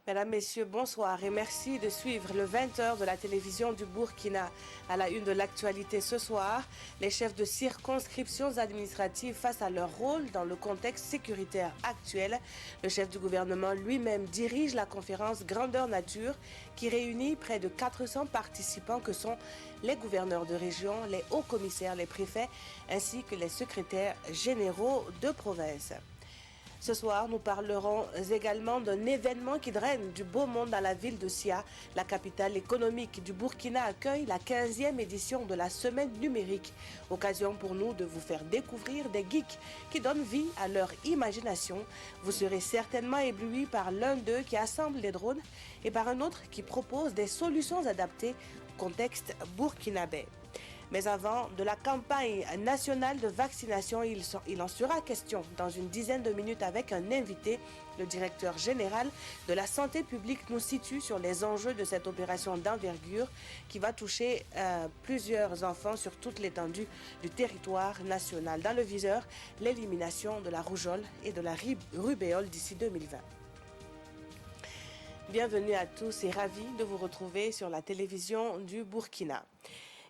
Mesdames, Messieurs, bonsoir et merci de suivre le 20h de la télévision du Burkina. À la une de l'actualité ce soir, les chefs de circonscriptions administratives face à leur rôle dans le contexte sécuritaire actuel. Le chef du gouvernement lui-même dirige la conférence Grandeur Nature qui réunit près de 400 participants que sont les gouverneurs de région, les hauts commissaires, les préfets ainsi que les secrétaires généraux de province. Ce soir, nous parlerons également d'un événement qui draine du beau monde dans la ville de Sia. La capitale économique du Burkina accueille la 15e édition de la Semaine numérique. Occasion pour nous de vous faire découvrir des geeks qui donnent vie à leur imagination. Vous serez certainement éblouis par l'un d'eux qui assemble les drones et par un autre qui propose des solutions adaptées au contexte burkinabé. Mais avant de la campagne nationale de vaccination, il en sera question dans une dizaine de minutes avec un invité. Le directeur général de la santé publique nous situe sur les enjeux de cette opération d'envergure qui va toucher plusieurs enfants sur toute l'étendue du territoire national. Dans le viseur, l'élimination de la rougeole et de la rubéole d'ici 2020. Bienvenue à tous et ravis de vous retrouver sur la télévision du Burkina.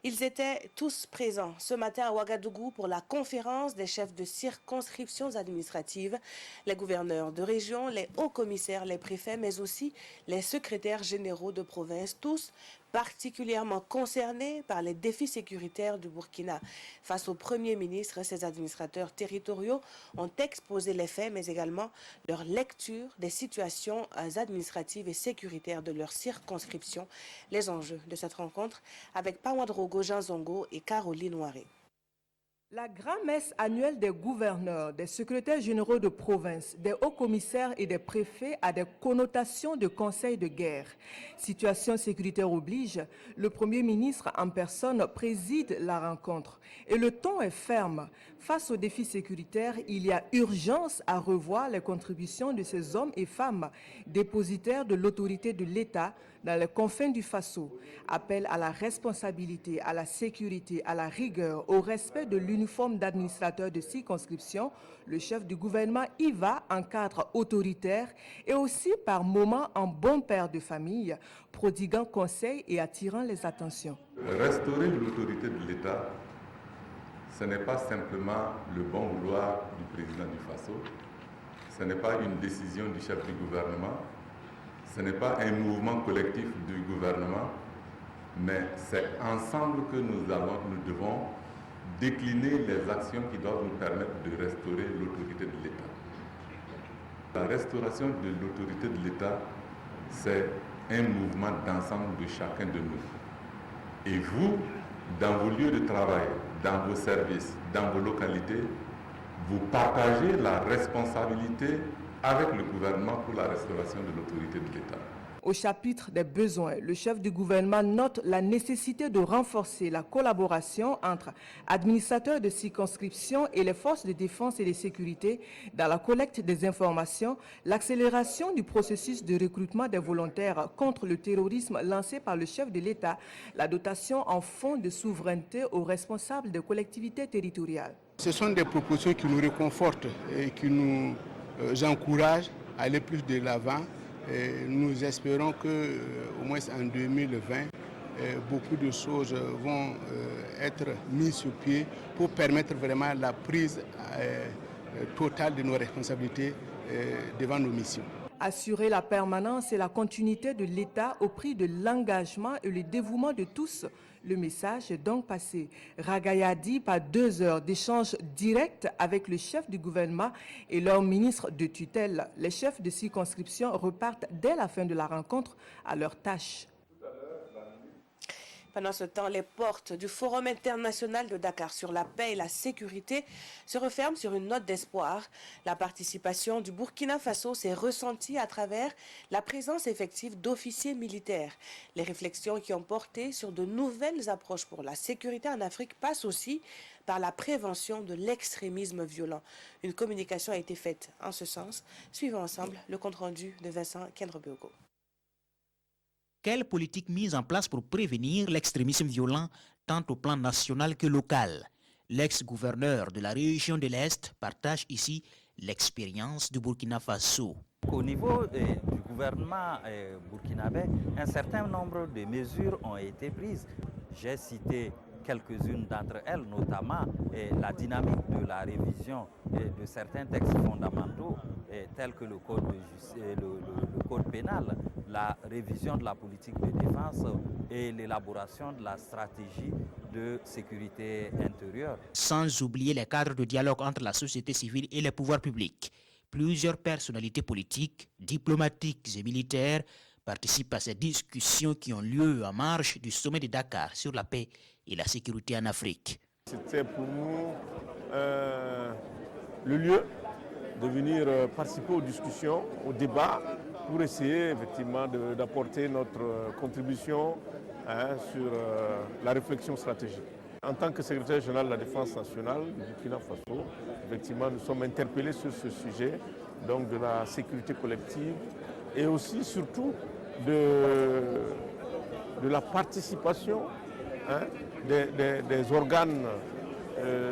Ils étaient tous présents ce matin à Ouagadougou pour la conférence des chefs de circonscriptions administratives, les gouverneurs de région, les hauts commissaires, les préfets, mais aussi les secrétaires généraux de province, tous particulièrement concernés par les défis sécuritaires du Burkina. Face au Premier ministre, ces administrateurs territoriaux ont exposé les faits, mais également leur lecture des situations administratives et sécuritaires de leur circonscription. Les enjeux de cette rencontre avec Pawadrogo Jean Zongo et Caroline Ouaré. La grand-messe annuelle des gouverneurs, des secrétaires généraux de province, des hauts commissaires et des préfets a des connotations de conseil de guerre. Situation sécuritaire oblige, le Premier ministre en personne préside la rencontre. Et le ton est ferme. Face aux défis sécuritaires, il y a urgence à revoir les contributions de ces hommes et femmes, dépositaires de l'autorité de l'État dans les confins du Faso. Appel à la responsabilité, à la sécurité, à la rigueur, au respect de l'uniforme d'administrateur de circonscription. Le chef du gouvernement y va en cadre autoritaire et aussi par moments en bon père de famille, prodiguant conseils et attirant les attentions. Restaurer l'autorité de l'État, ce n'est pas simplement le bon vouloir du président du Faso, ce n'est pas une décision du chef du gouvernement, ce n'est pas un mouvement collectif du gouvernement, mais c'est ensemble que nous devons décliner les actions qui doivent nous permettre de restaurer l'autorité de l'État. La restauration de l'autorité de l'État, c'est un mouvement d'ensemble de chacun de nous. Et vous, dans vos lieux de travail, dans vos services, dans vos localités, vous partagez la responsabilité avec le gouvernement pour la restauration de l'autorité de l'État. Au chapitre des besoins, le chef du gouvernement note la nécessité de renforcer la collaboration entre administrateurs de circonscription et les forces de défense et de sécurité dans la collecte des informations, l'accélération du processus de recrutement des volontaires contre le terrorisme lancé par le chef de l'État, la dotation en fonds de souveraineté aux responsables des collectivités territoriales. Ce sont des propositions qui nous réconfortent et qui nous encouragent à aller plus de l'avant. Nous espérons qu'au moins en 2020, beaucoup de choses vont être mises sur pied pour permettre vraiment la prise totale de nos responsabilités devant nos missions. Assurer la permanence et la continuité de l'État au prix de l'engagement et le dévouement de tous. Le message est donc passé. Ragayadi par 2 heures d'échange direct avec le chef du gouvernement et leur ministre de tutelle. Les chefs de circonscription repartent dès la fin de la rencontre à leur tâche. Pendant ce temps, les portes du Forum international de Dakar sur la paix et la sécurité se referment sur une note d'espoir. La participation du Burkina Faso s'est ressentie à travers la présence effective d'officiers militaires. Les réflexions qui ont porté sur de nouvelles approches pour la sécurité en Afrique passent aussi par la prévention de l'extrémisme violent. Une communication a été faite en ce sens. Suivons ensemble le compte-rendu de Vincent Kendrebeogo. Quelle politique mise en place pour prévenir l'extrémisme violent tant au plan national que local? L'ex-gouverneur de la région de l'Est partage ici l'expérience du Burkina Faso. Au niveau du gouvernement burkinabé, un certain nombre de mesures ont été prises. J'ai cité quelques-unes d'entre elles, notamment la dynamique de la révision de certains textes fondamentaux, tels que le code pénal, la révision de la politique de défense et l'élaboration de la stratégie de sécurité intérieure. Sans oublier les cadres de dialogue entre la société civile et les pouvoirs publics. Plusieurs personnalités politiques, diplomatiques et militaires participent à ces discussions qui ont lieu en marge du sommet de Dakar sur la paix et la sécurité en Afrique. C'était pour nous le lieu de venir participer aux discussions, aux débats, pour essayer effectivement d'apporter notre contribution sur la réflexion stratégique. En tant que secrétaire général de la Défense nationale du Burkina Faso, effectivement, nous sommes interpellés sur ce sujet, donc de la sécurité collective et aussi surtout de la participation des organes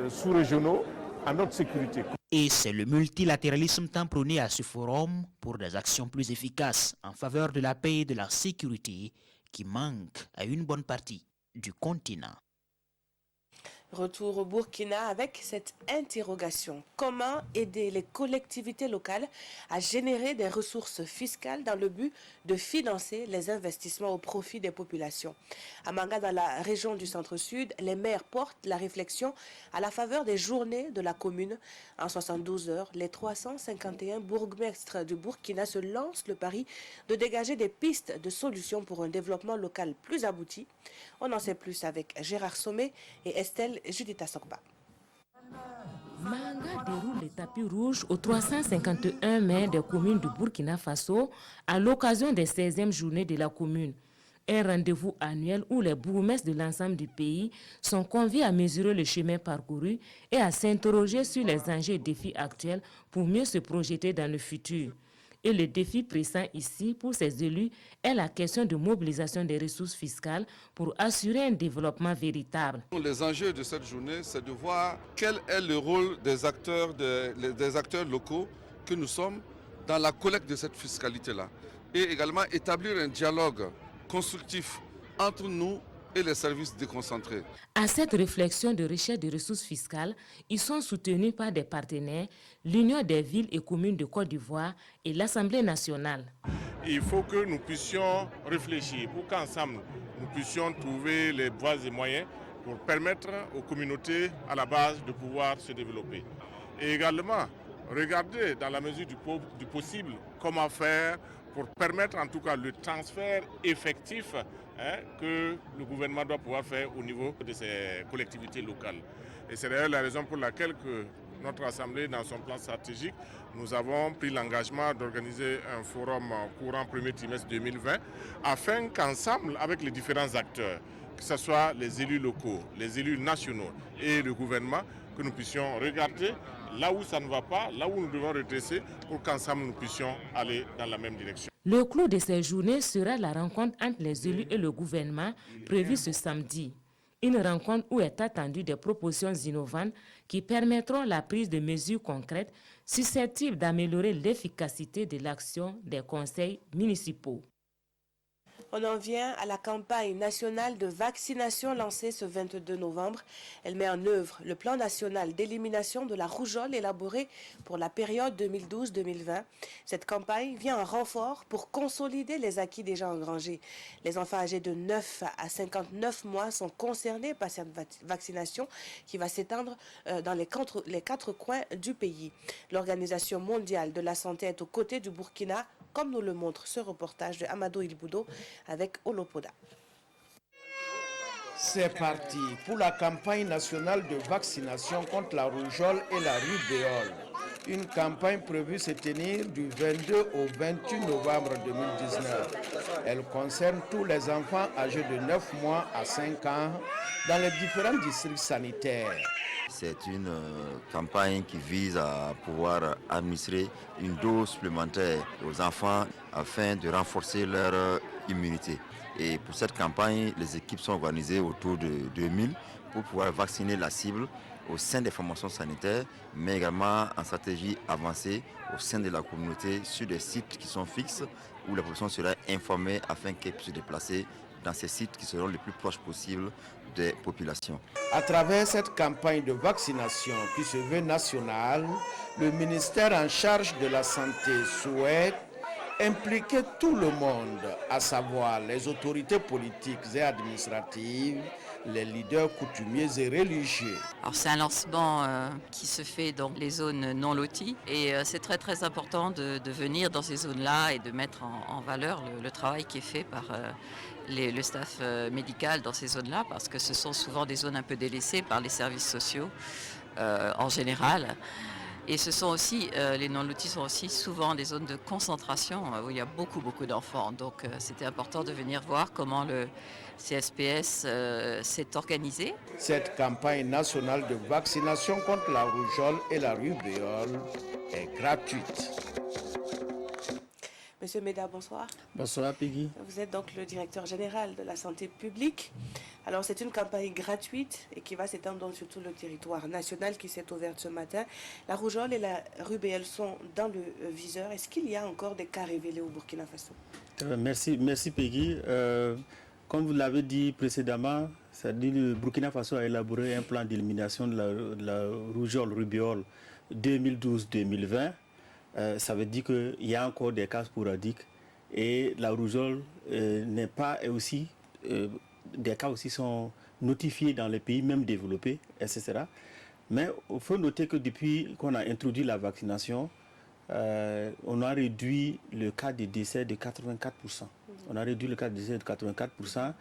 sous-régionaux à notre sécurité. Et c'est le multilatéralisme tant prôné à ce forum pour des actions plus efficaces en faveur de la paix et de la sécurité qui manque à une bonne partie du continent. Retour au Burkina avec cette interrogation. Comment aider les collectivités locales à générer des ressources fiscales dans le but de financer les investissements au profit des populations? À Manga, dans la région du centre-sud, les maires portent la réflexion à la faveur des journées de la commune. En 72 heures, les 351 bourgmestres du Burkina se lancent le pari de dégager des pistes de solutions pour un développement local plus abouti. On en sait plus avec Gérard Sommet et Estelle Judith Sokba. Manga déroule les tapis rouges aux 351 maires des communes du Burkina Faso à l'occasion des 16e journées de la commune. Un rendez-vous annuel où les bourgmestres de l'ensemble du pays sont conviés à mesurer le chemin parcouru et à s'interroger sur les enjeux et défis actuels pour mieux se projeter dans le futur. Et le défi pressant ici pour ces élus est la question de mobilisation des ressources fiscales pour assurer un développement véritable. Les enjeux de cette journée, c'est de voir quel est le rôle des acteurs locaux que nous sommes dans la collecte de cette fiscalité-là. Et également établir un dialogue constructif entre nous et les services déconcentrés. À cette réflexion de recherche de ressources fiscales, ils sont soutenus par des partenaires, l'Union des villes et communes de Côte d'Ivoire et l'Assemblée nationale. Il faut que nous puissions réfléchir pour qu'ensemble nous puissions trouver les voies et moyens pour permettre aux communautés à la base de pouvoir se développer. Et également, regarder dans la mesure du possible comment faire pour permettre en tout cas le transfert effectif que le gouvernement doit pouvoir faire au niveau de ses collectivités locales. Et c'est d'ailleurs la raison pour laquelle que notre Assemblée, dans son plan stratégique, nous avons pris l'engagement d'organiser un forum courant premier trimestre 2020 afin qu'ensemble, avec les différents acteurs, que ce soit les élus locaux, les élus nationaux et le gouvernement, que nous puissions regarder là où ça ne va pas, là où nous devons redresser pour qu'ensemble nous puissions aller dans la même direction. Le clou de ces journées sera la rencontre entre les élus et le gouvernement prévue ce samedi. Une rencontre où est attendue des propositions innovantes qui permettront la prise de mesures concrètes susceptibles d'améliorer l'efficacité de l'action des conseils municipaux. On en vient à la campagne nationale de vaccination lancée ce 22 novembre. Elle met en œuvre le plan national d'élimination de la rougeole élaboré pour la période 2012-2020. Cette campagne vient en renfort pour consolider les acquis déjà engrangés. Les enfants âgés de 9 à 59 mois sont concernés par cette vaccination qui va s'étendre dans les quatre coins du pays. L'Organisation mondiale de la santé est aux côtés du Burkina, comme nous le montre ce reportage de Amadou Ilboudo avec Olopoda. C'est parti pour la campagne nationale de vaccination contre la rougeole et la rubéole. Une campagne prévue se tenir du 22 au 28 novembre 2019. Elle concerne tous les enfants âgés de 9 mois à 5 ans dans les différents districts sanitaires. c'est une campagne qui vise à pouvoir administrer une dose supplémentaire aux enfants afin de renforcer leur immunité. Et pour cette campagne, les équipes sont organisées autour de 2000 pour pouvoir vacciner la cible au sein des formations sanitaires, mais également en stratégie avancée au sein de la communauté sur des sites qui sont fixes où la population sera informée afin qu'elle puisse se déplacer dans ces sites qui seront les plus proches possibles des populations. À travers cette campagne de vaccination qui se veut nationale, le ministère en charge de la santé souhaite impliquer tout le monde, à savoir les autorités politiques et administratives, les leaders coutumiers et religieux. Alors c'est un lancement qui se fait dans les zones non loties et c'est très important de venir dans ces zones-là et de mettre en valeur le travail qui est fait par le staff médical dans ces zones-là, parce que ce sont souvent des zones un peu délaissées par les services sociaux en général. Et ce sont aussi, les non-lotis sont aussi souvent des zones de concentration où il y a beaucoup d'enfants. Donc c'était important de venir voir comment le CSPS s'est organisé. Cette campagne nationale de vaccination contre la rougeole et la rubéole est gratuite. Monsieur Meda, bonsoir. Bonsoir Peggy. Vous êtes donc le directeur général de la santé publique. Alors c'est une campagne gratuite et qui va s'étendre donc sur tout le territoire national qui s'est ouverte ce matin. La rougeole et la rubéole sont dans le viseur. Est-ce qu'il y a encore des cas révélés au Burkina Faso? Merci Peggy. Comme vous l'avez dit précédemment, le Burkina Faso a élaboré un plan d'élimination de la rougeole rubéole 2012-2020. Ça veut dire qu'il y a encore des cas sporadiques et la rougeole n'est pas aussi, des cas aussi sont notifiés dans les pays même développés, etc. Mais il faut noter que depuis qu'on a introduit la vaccination, on a réduit le cas de décès de 84%. On a réduit le cas de décès de 84%.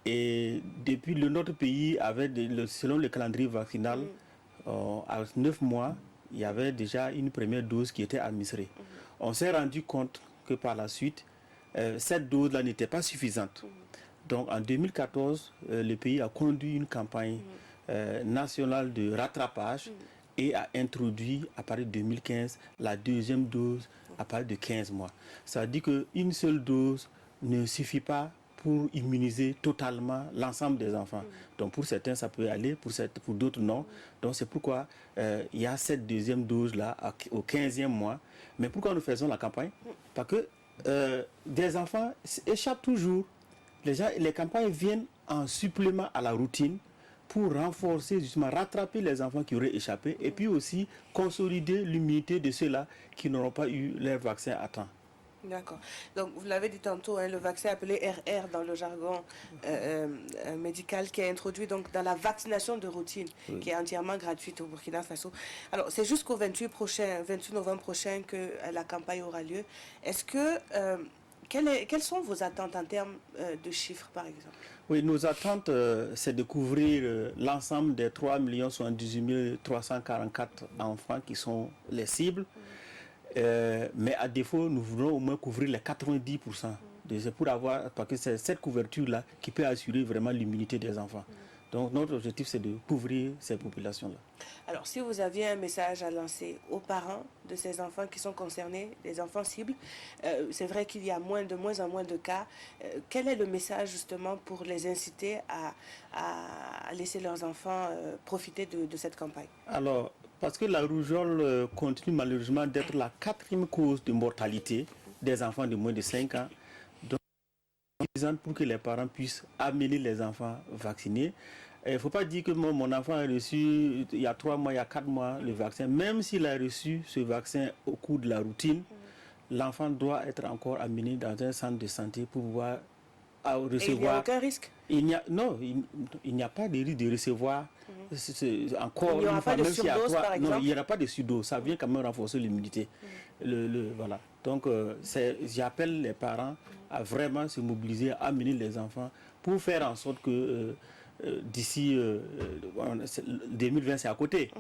Et depuis notre pays avait, selon le calendrier vaccinal, à 9 mois, il y avait déjà une première dose qui était administrée. On s'est rendu compte que par la suite, cette dose-là n'était pas suffisante. Donc en 2014, le pays a conduit une campagne nationale de rattrapage et a introduit à partir de 2015 la deuxième dose à partir de 15 mois. Ça veut dire qu'une seule dose ne suffit pas pour immuniser totalement l'ensemble des enfants. Donc pour certains, ça peut aller, pour d'autres, non. Donc c'est pourquoi il y a cette deuxième dose-là au 15e mois. Mais pourquoi nous faisons la campagne? Parce que des enfants échappent toujours. Les campagnes viennent en supplément à la routine pour renforcer, justement, rattraper les enfants qui auraient échappé et puis aussi consolider l'immunité de ceux-là qui n'auront pas eu leur vaccin à temps. D'accord. Donc, vous l'avez dit tantôt, le vaccin appelé RR dans le jargon médical qui est introduit donc dans la vaccination de routine, qui est entièrement gratuite au Burkina Faso. Alors, c'est jusqu'au 28 novembre prochain que la campagne aura lieu. Est-ce que, quelles sont vos attentes en termes de chiffres, par exemple? Oui, nos attentes, c'est de couvrir l'ensemble des 3 78 344 enfants qui sont les cibles. Mais à défaut, nous voulons au moins couvrir les 90%. Pour avoir, parce que c'est cette couverture-là qui peut assurer vraiment l'immunité des enfants. Donc notre objectif, c'est de couvrir ces populations-là. Alors, si vous aviez un message à lancer aux parents de ces enfants qui sont concernés, les enfants cibles, c'est vrai qu'il y a de moins en moins de cas. Quel est le message justement pour les inciter à laisser leurs enfants profiter de cette campagne? Alors, parce que la rougeole continue malheureusement d'être la 4e cause de mortalité des enfants de moins de 5 ans. Donc, pour que les parents puissent amener les enfants vaccinés. Il ne faut pas dire que mon enfant a reçu il y a 3 mois, il y a 4 mois le vaccin. Même s'il a reçu ce vaccin au cours de la routine, l'enfant doit être encore amené dans un centre de santé pour pouvoir recevoir. Et il n'y a aucun risque? Non, il n'y a pas de risque de recevoir encore. Il n'y aura pas de surdose, par exemple? Non, il n'y aura pas de surdose. Ça vient quand même renforcer l'immunité. Voilà. Donc, j'appelle les parents à vraiment se mobiliser, à amener les enfants pour faire en sorte que d'ici 2020, c'est à côté.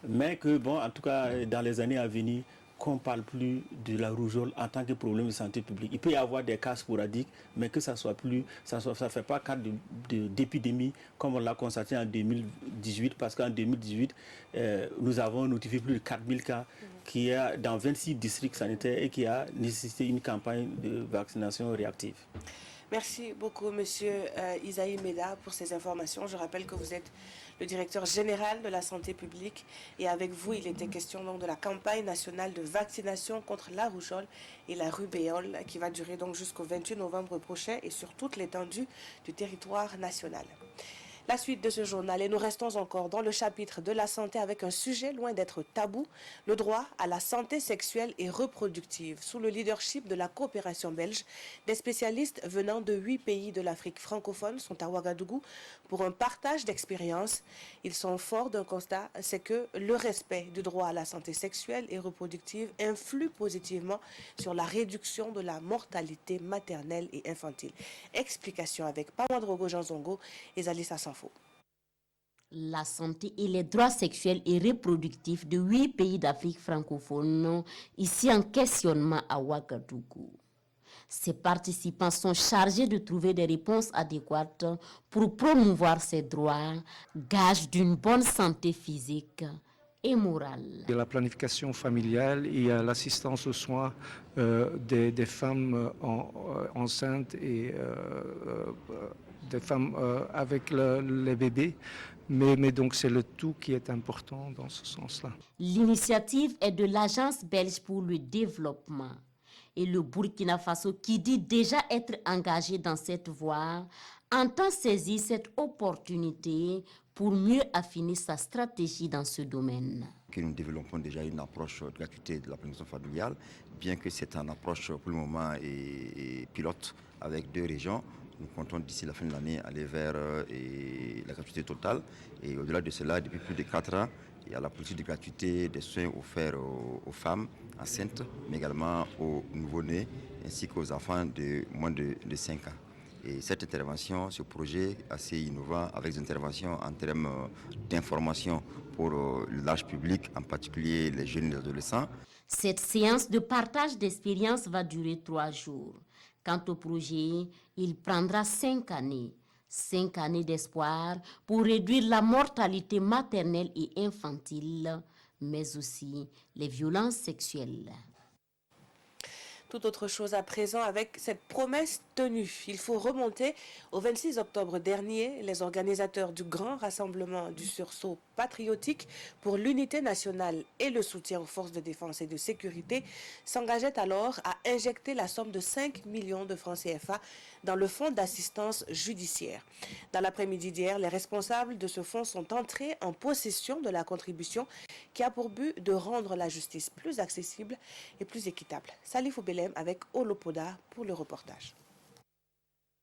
Mais que, bon, en tout cas, dans les années à venir, qu'on ne parle plus de la rougeole en tant que problème de santé publique. Il peut y avoir des cas sporadiques, mais que ça ne fait pas cas d'épidémie comme on l'a constaté en 2018, parce qu'en 2018, nous avons notifié plus de 4000 cas qui est dans 26 districts sanitaires et qui a nécessité une campagne de vaccination réactive. Merci beaucoup, Monsieur Isaïe Meda, pour ces informations. Je rappelle que vous êtes le directeur général de la santé publique et avec vous, il était question donc de la campagne nationale de vaccination contre la rougeole et la rubéole qui va durer donc jusqu'au 28 novembre prochain et sur toute l'étendue du territoire national. La suite de ce journal, et nous restons encore dans le chapitre de la santé avec un sujet loin d'être tabou, le droit à la santé sexuelle et reproductive. Sous le leadership de la coopération belge, des spécialistes venant de 8 pays de l'Afrique francophone sont à Ouagadougou pour un partage d'expériences. Ils sont forts d'un constat, c'est que le respect du droit à la santé sexuelle et reproductive influe positivement sur la réduction de la mortalité maternelle et infantile. Explication avec Pamandrogo Janzongo et Zalissa Sanfo. La santé et les droits sexuels et reproductifs de 8 pays d'Afrique francophone, ici en questionnement à Ouagadougou. Ces participants sont chargés de trouver des réponses adéquates pour promouvoir ces droits, gage d'une bonne santé physique et morale. Il y a la planification familiale, il y a l'assistance aux soins des femmes enceintes et des femmes avec les bébés. Mais donc c'est le tout qui est important dans ce sens-là. L'initiative est de l'Agence belge pour le développement. Et le Burkina Faso, qui dit déjà être engagé dans cette voie, entend saisir cette opportunité pour mieux affiner sa stratégie dans ce domaine. Nous développons déjà une approche de gratuité de la planification familiale, bien que c'est une approche pour le moment et pilote avec 2 régions. Nous comptons d'ici la fin de l'année aller vers la gratuité totale. Et au-delà de cela, depuis plus de 4 ans, il y a la politique de gratuité des soins offerts aux femmes enceintes, mais également aux nouveau-nés, ainsi qu'aux enfants de moins de 5 ans. Et cette intervention, ce projet assez innovant, avec des interventions en termes d'information pour le large public, en particulier les jeunes et les adolescents. Cette séance de partage d'expérience va durer 3 jours. Quant au projet, il prendra 5 années. 5 années d'espoir pour réduire la mortalité maternelle et infantile, mais aussi les violences sexuelles. Tout autre chose à présent avec cette promesse tenue. Il faut remonter au 26 octobre dernier. Les organisateurs du grand rassemblement du sursaut patriotique pour l'unité nationale et le soutien aux forces de défense et de sécurité s'engageaient alors à injecter la somme de 5 millions de francs CFA dans le fonds d'assistance judiciaire. Dans l'après-midi d'hier, les responsables de ce fonds sont entrés en possession de la contribution qui a pour but de rendre la justice plus accessible et plus équitable. Salif Oubelem avec Olopoda pour le reportage.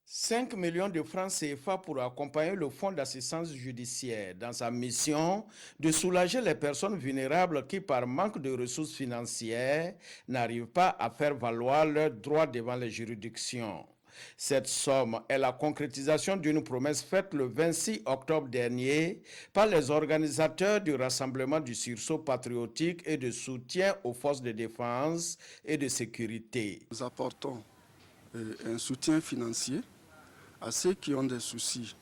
5 millions de francs CFA pour accompagner le fonds d'assistance judiciaire dans sa mission de soulager les personnes vulnérables qui, par manque de ressources financières, n'arrivent pas à faire valoir leurs droits devant les juridictions. Cette somme est la concrétisation d'une promesse faite le 26 octobre dernier par les organisateurs du rassemblement du sursaut patriotique et de soutien aux forces de défense et de sécurité. Nous apportons un soutien financier à ceux qui ont des soucis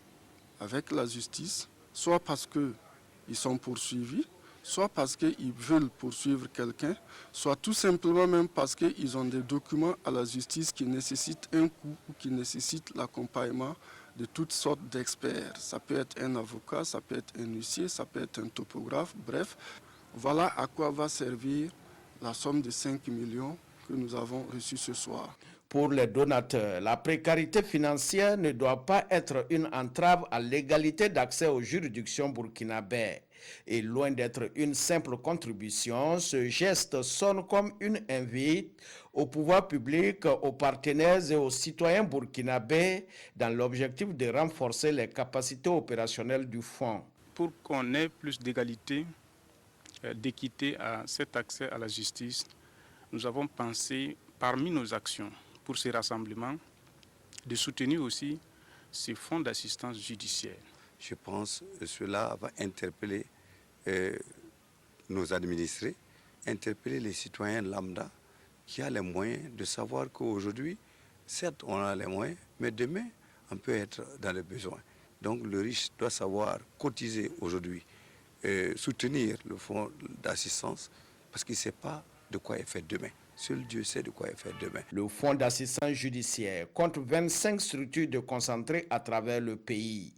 avec la justice, soit parce qu'ils sont poursuivis, soit parce qu'ils veulent poursuivre quelqu'un, soit tout simplement même parce qu'ils ont des documents à la justice qui nécessitent un coût ou qui nécessitent l'accompagnement de toutes sortes d'experts. Ça peut être un avocat, ça peut être un huissier, ça peut être un topographe, bref. Voilà à quoi va servir la somme de 5 millions que nous avons reçue ce soir. Pour les donateurs, la précarité financière ne doit pas être une entrave à l'égalité d'accès aux juridictions burkinabées. Et loin d'être une simple contribution, ce geste sonne comme une invite au pouvoir public, aux partenaires et aux citoyens burkinabés dans l'objectif de renforcer les capacités opérationnelles du fonds. Pour qu'on ait plus d'égalité, d'équité à cet accès à la justice, nous avons pensé, parmi nos actions pour ces rassemblements, de soutenir aussi ces fonds d'assistance judiciaire. Je pense que cela va interpeller nos administrés interpeller les citoyens lambda qui ont les moyens de savoir qu'aujourd'hui, certes, on a les moyens, mais demain, on peut être dans les besoins. Donc le riche doit savoir cotiser aujourd'hui, soutenir le fonds d'assistance, parce qu'il ne sait pas de quoi il fait demain. Seul Dieu sait de quoi il fait demain. Le fonds d'assistance judiciaire compte 25 structures déconcentrées à travers le pays.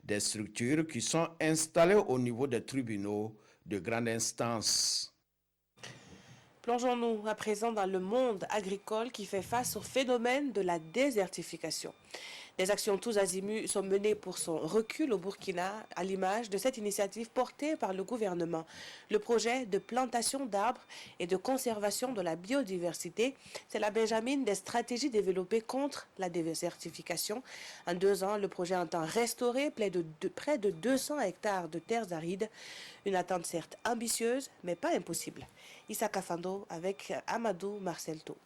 Des structures qui sont installées au niveau des tribunaux de grande instance. Plongeons-nous à présent dans le monde agricole qui fait face au phénomène de la désertification. Des actions tous azimuts sont menées pour son recul au Burkina, à l'image de cette initiative portée par le gouvernement. Le projet de plantation d'arbres et de conservation de la biodiversité, c'est la benjamine des stratégies développées contre la désertification. En 2 ans, le projet entend restaurer près de 200 hectares de terres arides. Une attente certes ambitieuse, mais pas impossible. Issa Kafando avec Amadou Marcelto.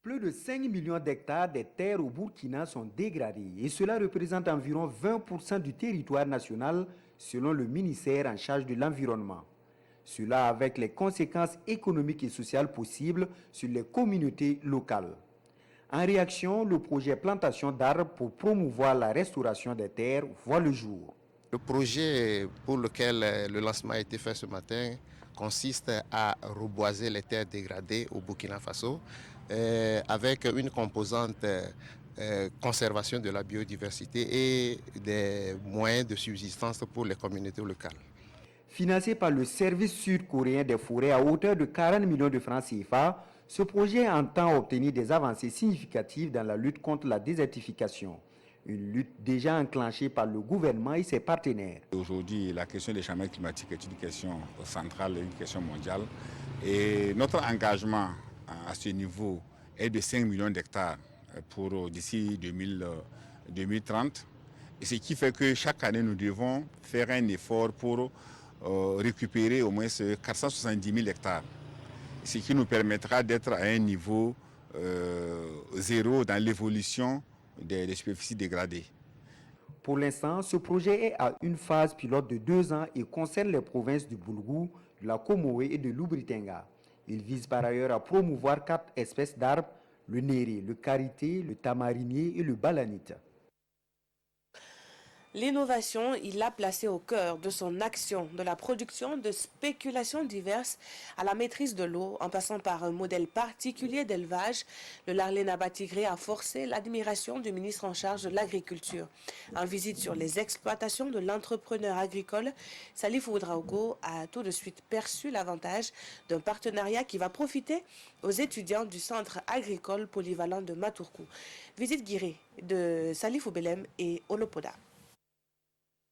Plus de 5 millions d'hectares des terres au Burkina sont dégradées et cela représente environ 20% du territoire national selon le ministère en charge de l'environnement. Cela avec les conséquences économiques et sociales possibles sur les communautés locales. En réaction, le projet plantation d'arbres pour promouvoir la restauration des terres voit le jour. Le projet pour lequel le lancement a été fait ce matin consiste à reboiser les terres dégradées au Burkina Faso avec une composante conservation de la biodiversité et des moyens de subsistance pour les communautés locales. Financé par le service sud-coréen des forêts à hauteur de 40 millions de francs CFA, ce projet entend obtenir des avancées significatives dans la lutte contre la désertification. Une lutte déjà enclenchée par le gouvernement et ses partenaires. Aujourd'hui, la question des changements climatiques est une question centrale, une question mondiale. Et notre engagement à ce niveau est de 5 millions d'hectares pour d'ici 2030. Et ce qui fait que chaque année, nous devons faire un effort pour récupérer au moins 470 000 hectares. Ce qui nous permettra d'être à un niveau zéro dans l'évolution des superficies dégradées. Pour l'instant, ce projet est à une phase pilote de 2 ans et concerne les provinces du Boulgou, de la Comoé et de l'Ubritenga. Il vise par ailleurs à promouvoir 4 espèces d'arbres, le néré, le karité, le tamarinier et le balanite. L'innovation, il l'a placé au cœur de son action, de la production de spéculations diverses à la maîtrise de l'eau, en passant par un modèle particulier d'élevage. Le Larlé Naba Tigré a forcé l'admiration du ministre en charge de l'agriculture. En visite sur les exploitations de l'entrepreneur agricole, Salif Ouedraogo a tout de suite perçu l'avantage d'un partenariat qui va profiter aux étudiants du centre agricole polyvalent de Matourkou. Visite guidée de Salif Oubelem et Olopoda.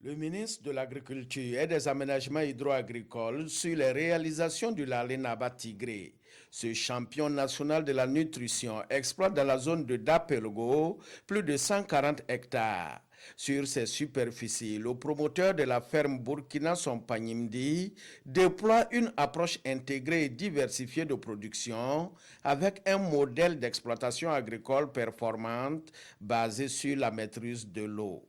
Le ministre de l'Agriculture et des Aménagements hydro-agricoles sur les réalisations du Larlé Naba Tigré. Ce champion national de la nutrition exploite dans la zone de Dapelgo plus de 140 hectares. Sur ces superficies, le promoteur de la ferme Burkina Sompagnemdi déploie une approche intégrée et diversifiée de production avec un modèle d'exploitation agricole performante basé sur la maîtrise de l'eau.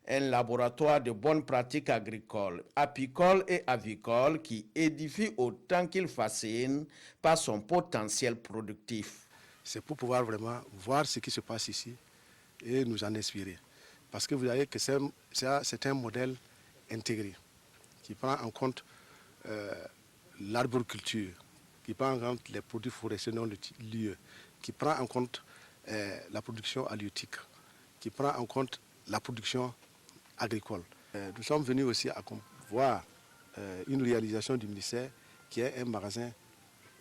Un laboratoire de bonnes pratiques agricoles, apicoles et avicoles qui édifie autant qu'il fascine par son potentiel productif. C'est pour pouvoir vraiment voir ce qui se passe ici et nous en inspirer. Parce que vous voyez que c'est un modèle intégré qui prend en compte l'arboriculture, qui prend en compte les produits forestiers non lieux, qui prend en compte la production halieutique, qui prend en compte la production agricole. Nous sommes venus aussi à voir une réalisation du ministère qui est un magasin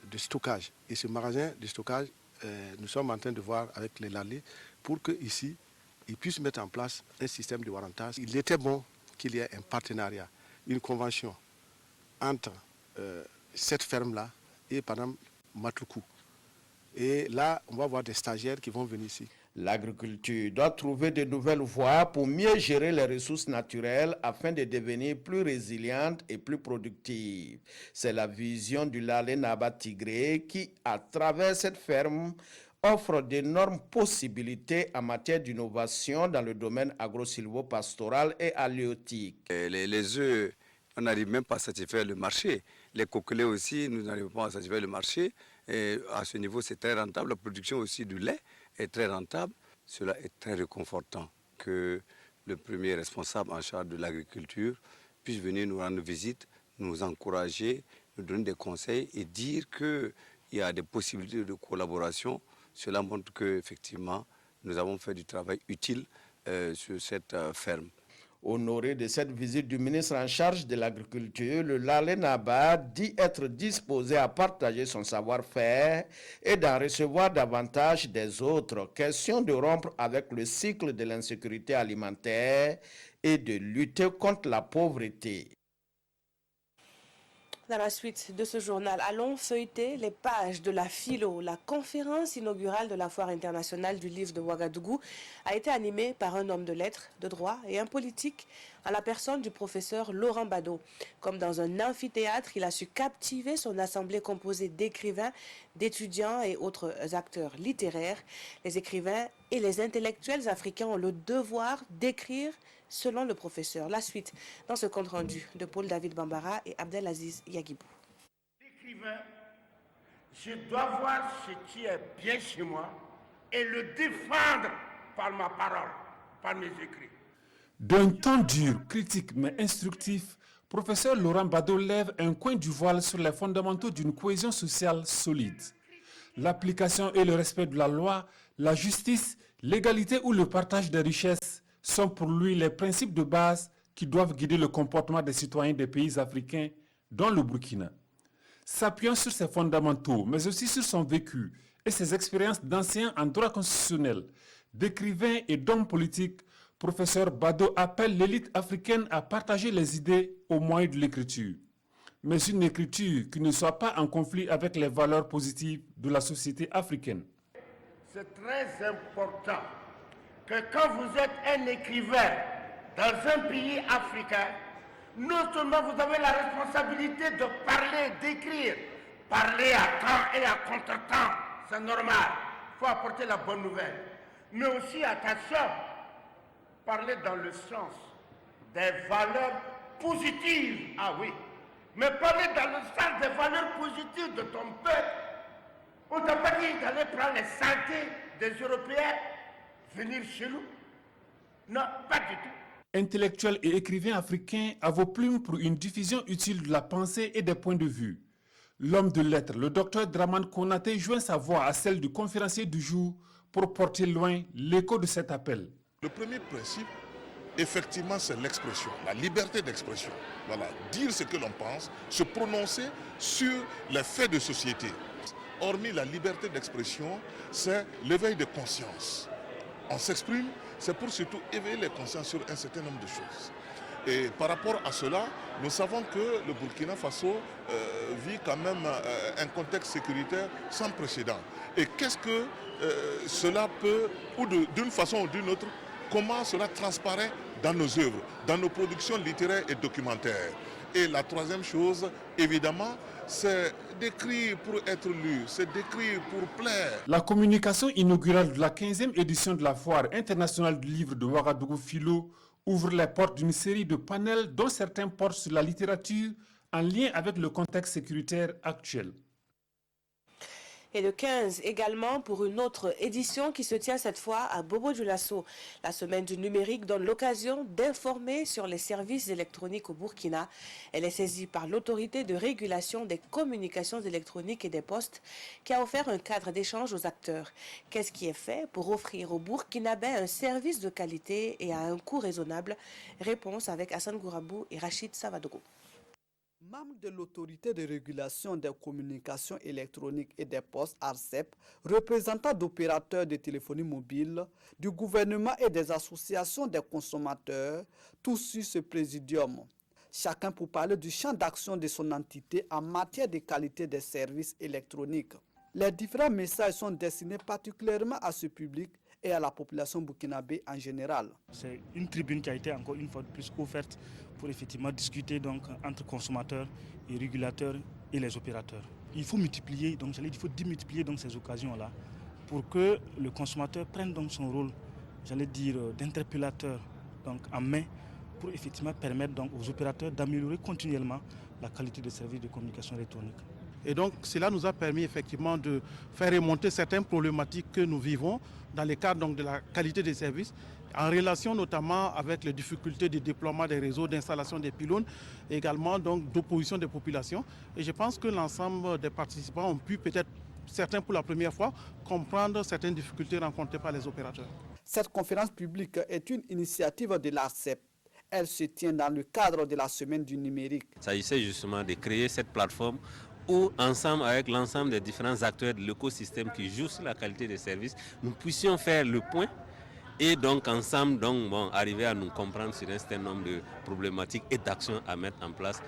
de stockage. Et ce magasin de stockage, nous sommes en train de voir avec les Larlés pour qu'ici, ils puissent mettre en place un système de warrantage. Il était bon qu'il y ait un partenariat, une convention entre cette ferme-là et par exemple Matourkou. Et là, on va voir des stagiaires qui vont venir ici. L'agriculture doit trouver de nouvelles voies pour mieux gérer les ressources naturelles afin de devenir plus résiliente et plus productive. C'est la vision du Larlé Naba Tigré qui, à travers cette ferme, offre d'énormes possibilités en matière d'innovation dans le domaine agro-silvo-pastoral et halieutique. Les œufs, on n'arrive même pas à satisfaire le marché. Les coquelets aussi, nous n'arrivons pas à satisfaire le marché. Et à ce niveau, c'est très rentable. La production aussi du lait est très rentable. Cela est très réconfortant que le premier responsable en charge de l'agriculture puisse venir nous rendre visite, nous encourager, nous donner des conseils et dire qu'il y a des possibilités de collaboration. Cela montre qu'effectivement, nous avons fait du travail utile sur cette ferme. Honoré de cette visite du ministre en charge de l'agriculture, le Lalé Naba dit être disposé à partager son savoir-faire et d'en recevoir davantage des autres. Question de rompre avec le cycle de l'insécurité alimentaire et de lutter contre la pauvreté. Dans la suite de ce journal, allons feuilleter les pages de la philo. La conférence inaugurale de la Foire internationale du livre de Ouagadougou a été animée par un homme de lettres, de droit et un politique, à la personne du professeur Laurent Bado. Comme dans un amphithéâtre, il a su captiver son assemblée composée d'écrivains, d'étudiants et autres acteurs littéraires. Les écrivains et les intellectuels africains ont le devoir d'écrire selon le professeur. La suite dans ce compte-rendu de Paul-David Bambara et Abdelaziz Yagibou. L'écrivain, je dois voir ce qui est bien chez moi et le défendre par ma parole, par mes écrits. D'un ton dur, critique mais instructif, professeur Laurent Bado lève un coin du voile sur les fondamentaux d'une cohésion sociale solide. L'application et le respect de la loi, la justice, l'égalité ou le partage des richesses sont pour lui les principes de base qui doivent guider le comportement des citoyens des pays africains, dont le Burkina. S'appuyant sur ses fondamentaux, mais aussi sur son vécu et ses expériences d'enseignant en droit constitutionnel, d'écrivain et d'homme politique, professeur Bado appelle l'élite africaine à partager les idées au moyen de l'écriture. Mais une écriture qui ne soit pas en conflit avec les valeurs positives de la société africaine. C'est très important que quand vous êtes un écrivain dans un pays africain, non seulement vous avez la responsabilité de parler, d'écrire, parler à temps et à contre-temps, c'est normal, il faut apporter la bonne nouvelle, mais aussi, attention, parler dans le sens des valeurs positives, ah oui, mais parler dans le sens des valeurs positives de ton peuple. On ne t'a pas dit d'aller prendre les santé des Européens, venir chez nous? Non, pas du tout. Intellectuel et écrivain africain à vos plumes pour une diffusion utile de la pensée et des points de vue. L'homme de lettres, le docteur Dramane Konaté, joint sa voix à celle du conférencier du jour pour porter loin l'écho de cet appel. Le premier principe, effectivement, c'est l'expression, la liberté d'expression. Voilà, dire ce que l'on pense, se prononcer sur les faits de société. Hormis la liberté d'expression, c'est l'éveil de conscience. On s'exprime, c'est pour surtout éveiller les consciences sur un certain nombre de choses. Et par rapport à cela, nous savons que le Burkina Faso vit quand même un contexte sécuritaire sans précédent. Et qu'est-ce que cela peut, ou d'une façon ou d'une autre, comment cela transparaît dans nos œuvres, dans nos productions littéraires et documentaires. Et la troisième chose, évidemment, c'est d'écrire pour être lu, c'est d'écrire pour plaire. La communication inaugurale de la 15e édition de la Foire internationale du livre de Ouagadougou Philo ouvre les portes d'une série de panels dont certains portent sur la littérature en lien avec le contexte sécuritaire actuel. Et le 15 également pour une autre édition qui se tient cette fois à Bobo-Dioulasso. La semaine du numérique donne l'occasion d'informer sur les services électroniques au Burkina. Elle est saisie par l'autorité de régulation des communications électroniques et des postes qui a offert un cadre d'échange aux acteurs. Qu'est-ce qui est fait pour offrir aux Burkinabés un service de qualité et à un coût raisonnable? Réponse avec Hassan Gourabou et Rachid Savadogo. Membre de l'autorité de régulation des communications électroniques et des postes ARCEP, représentant d'opérateurs de téléphonie mobile, du gouvernement et des associations des consommateurs, tous sur ce présidium. Chacun pour parler du champ d'action de son entité en matière de qualité des services électroniques. Les différents messages sont destinés particulièrement à ce public et à la population burkinabé en général. C'est une tribune qui a été encore une fois de plus offerte pour effectivement discuter donc entre consommateurs et régulateurs et les opérateurs. Il faut multiplier, donc il faut démultiplier donc ces occasions-là pour que le consommateur prenne donc son rôle, d'interpellateur donc en main pour effectivement permettre donc aux opérateurs d'améliorer continuellement la qualité des services de communication électronique. Et donc cela nous a permis effectivement de faire remonter certaines problématiques que nous vivons dans le cadre donc, de la qualité des services, en relation notamment avec les difficultés de déploiement des réseaux, d'installation des pylônes, également donc d'opposition des populations. Et je pense que l'ensemble des participants ont pu peut-être, certains pour la première fois, comprendre certaines difficultés rencontrées par les opérateurs. Cette conférence publique est une initiative de l'ARCEP. Elle se tient dans le cadre de la semaine du numérique. Il s'agissait justement de créer cette plateforme où, ensemble avec l'ensemble des différents acteurs de l'écosystème qui jouent sur la qualité des services, nous puissions faire le point et donc ensemble arriver à nous comprendre sur un certain nombre de problématiques et d'actions à mettre en place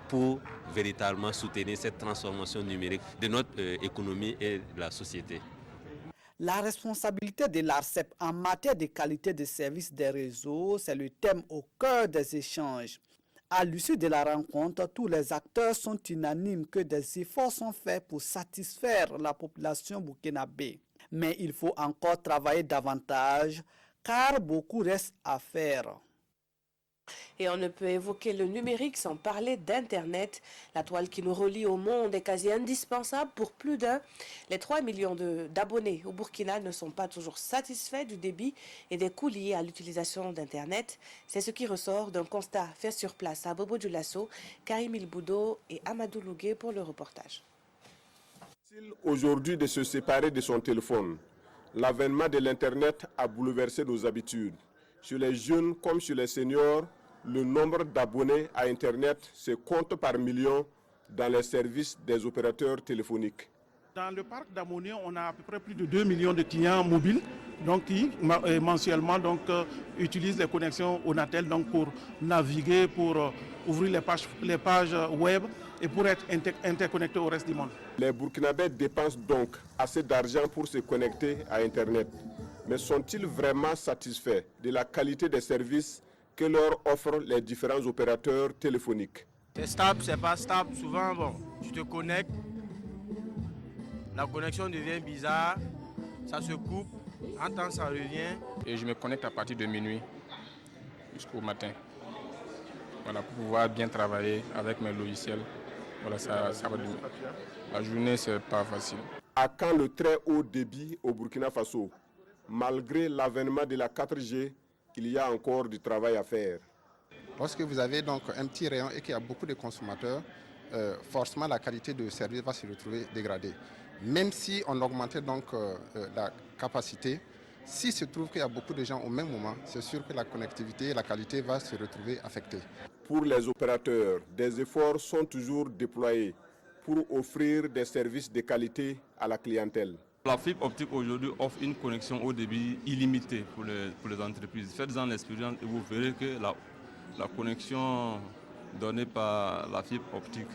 pour véritablement soutenir cette transformation numérique de notre économie et de la société. La responsabilité de l'ARCEP en matière de qualité de service des réseaux, c'est le thème au cœur des échanges. À l'issue de la rencontre, tous les acteurs sont unanimes que des efforts sont faits pour satisfaire la population burkinabé. Mais il faut encore travailler davantage car beaucoup reste à faire. Et on ne peut évoquer le numérique sans parler d'Internet. La toile qui nous relie au monde est quasi indispensable pour plus d'un. Les 3 millions d'abonnés au Burkina ne sont pas toujours satisfaits du débit et des coûts liés à l'utilisation d'Internet. C'est ce qui ressort d'un constat fait sur place à Bobo Dioulasso, Karim Ilboudo et Amadou Lougué pour le reportage. Aujourd'hui de se séparer de son téléphone. L'avènement de l'Internet a bouleversé nos habitudes. Chez les jeunes comme chez les seniors, le nombre d'abonnés à Internet se compte par millions dans les services des opérateurs téléphoniques. Dans le parc d'Amonier, on a à peu près plus de 2 millions de clients mobiles donc, qui mensuellement utilisent les connexions Onatel donc, pour naviguer, pour ouvrir les pages web et pour être interconnectés au reste du monde. Les Burkinabés dépensent donc assez d'argent pour se connecter à Internet. Mais sont-ils vraiment satisfaits de la qualité des services que leur offrent les différents opérateurs téléphoniques? C'est stable, c'est pas stable. Souvent, tu te connectes, la connexion devient bizarre, ça se coupe, en temps ça revient. Et je me connecte à partir de minuit jusqu'au matin. Voilà, pour pouvoir bien travailler avec mes logiciels. Voilà, ça va de... La journée, c'est pas facile. À quand le très haut débit au Burkina Faso? Malgré l'avènement de la 4G, il y a encore du travail à faire. Lorsque vous avez donc un petit rayon et qu'il y a beaucoup de consommateurs, forcément la qualité de service va se retrouver dégradée. Même si on augmentait donc la capacité, s'il se trouve qu'il y a beaucoup de gens au même moment, c'est sûr que la connectivité et la qualité va se retrouver affectées. Pour les opérateurs, des efforts sont toujours déployés pour offrir des services de qualité à la clientèle. La fibre optique aujourd'hui offre une connexion au débit illimitée pour les entreprises. Faites-en l'expérience et vous verrez que la connexion donnée par la fibre optique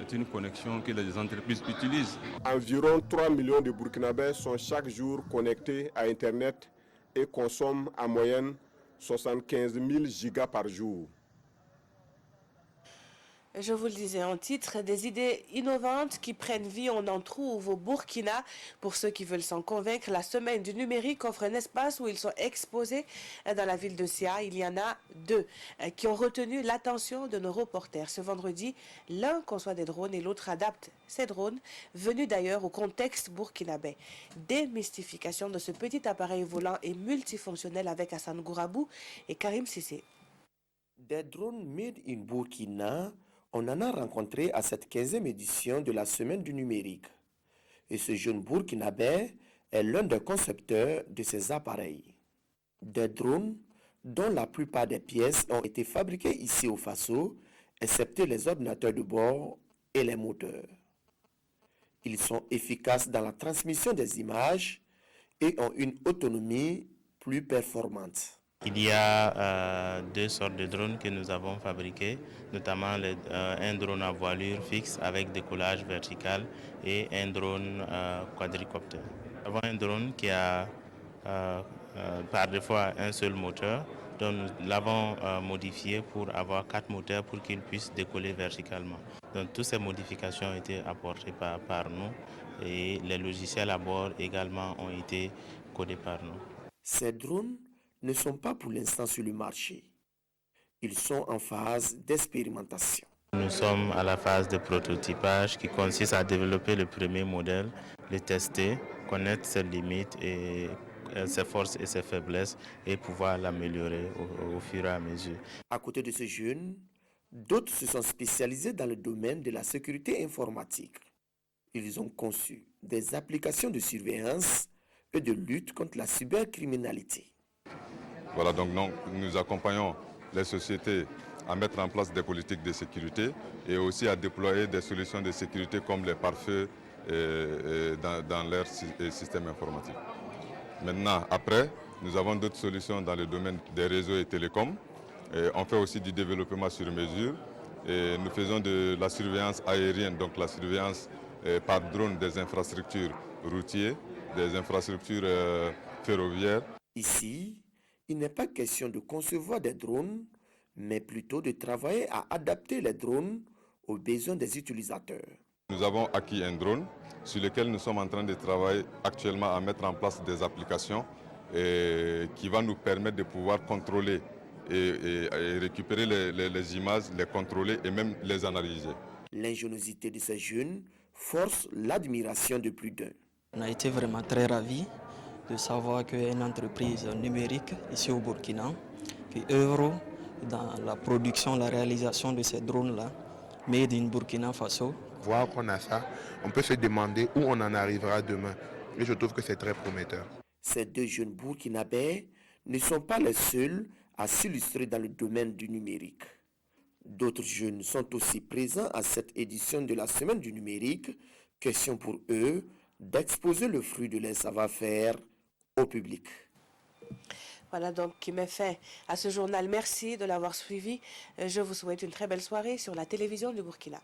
est une connexion que les entreprises utilisent. Environ 3 millions de Burkinabés sont chaque jour connectés à Internet et consomment en moyenne 75 000 gigas par jour. Je vous le disais en titre, des idées innovantes qui prennent vie, on en trouve au Burkina. Pour ceux qui veulent s'en convaincre, la semaine du numérique offre un espace où ils sont exposés dans la ville de Sia. Il y en a 2 qui ont retenu l'attention de nos reporters. Ce vendredi, l'un conçoit des drones et l'autre adapte ces drones, venus d'ailleurs au contexte burkinabé. Démystification de ce petit appareil volant et multifonctionnel avec Hassan Gourabou et Karim Sissé. Des drones made in Burkina, on en a rencontré à cette 15e édition de la Semaine du numérique. Et ce jeune burkinabé est l'un des concepteurs de ces appareils. Des drones dont la plupart des pièces ont été fabriquées ici au Faso, excepté les ordinateurs de bord et les moteurs. Ils sont efficaces dans la transmission des images et ont une autonomie plus performante. Il y a 2 sortes de drones que nous avons fabriqués, notamment un drone à voilure fixe avec décollage vertical et un drone quadricoptère. Nous avons un drone qui a par défaut un seul moteur, donc nous l'avons modifié pour avoir 4 moteurs pour qu'il puisse décoller verticalement. Donc toutes ces modifications ont été apportées par nous et les logiciels à bord également ont été codés par nous. Ces drones ne sont pas pour l'instant sur le marché. Ils sont en phase d'expérimentation. Nous sommes à la phase de prototypage qui consiste à développer le premier modèle, le tester, connaître ses limites et ses forces et ses faiblesses et pouvoir l'améliorer au fur et à mesure. À côté de ces jeunes, d'autres se sont spécialisés dans le domaine de la sécurité informatique. Ils ont conçu des applications de surveillance et de lutte contre la cybercriminalité. Voilà, donc nous accompagnons les sociétés à mettre en place des politiques de sécurité et aussi à déployer des solutions de sécurité comme les pare-feux dans leur système informatique. Maintenant, après, nous avons d'autres solutions dans le domaine des réseaux et télécoms. Et on fait aussi du développement sur mesure. Et nous faisons de la surveillance aérienne, donc la surveillance par drone des infrastructures routières, des infrastructures ferroviaires. Ici, il n'est pas question de concevoir des drones, mais plutôt de travailler à adapter les drones aux besoins des utilisateurs. Nous avons acquis un drone sur lequel nous sommes en train de travailler actuellement à mettre en place des applications qui vont nous permettre de pouvoir contrôler et récupérer les images, les contrôler et même les analyser. L'ingéniosité de ces jeunes force l'admiration de plus d'un. On a été vraiment très ravis de savoir qu'une entreprise numérique ici au Burkina qui œuvre dans la production, la réalisation de ces drones-là, made in Burkina Faso. Voir qu'on a ça, on peut se demander où on en arrivera demain. Et je trouve que c'est très prometteur. Ces deux jeunes burkinabés ne sont pas les seuls à s'illustrer dans le domaine du numérique. D'autres jeunes sont aussi présents à cette édition de la Semaine du numérique. Question pour eux d'exposer le fruit de leur savoir-faire au public. Voilà donc qui met fin à ce journal. Merci de l'avoir suivi. Je vous souhaite une très belle soirée sur la télévision du Burkina.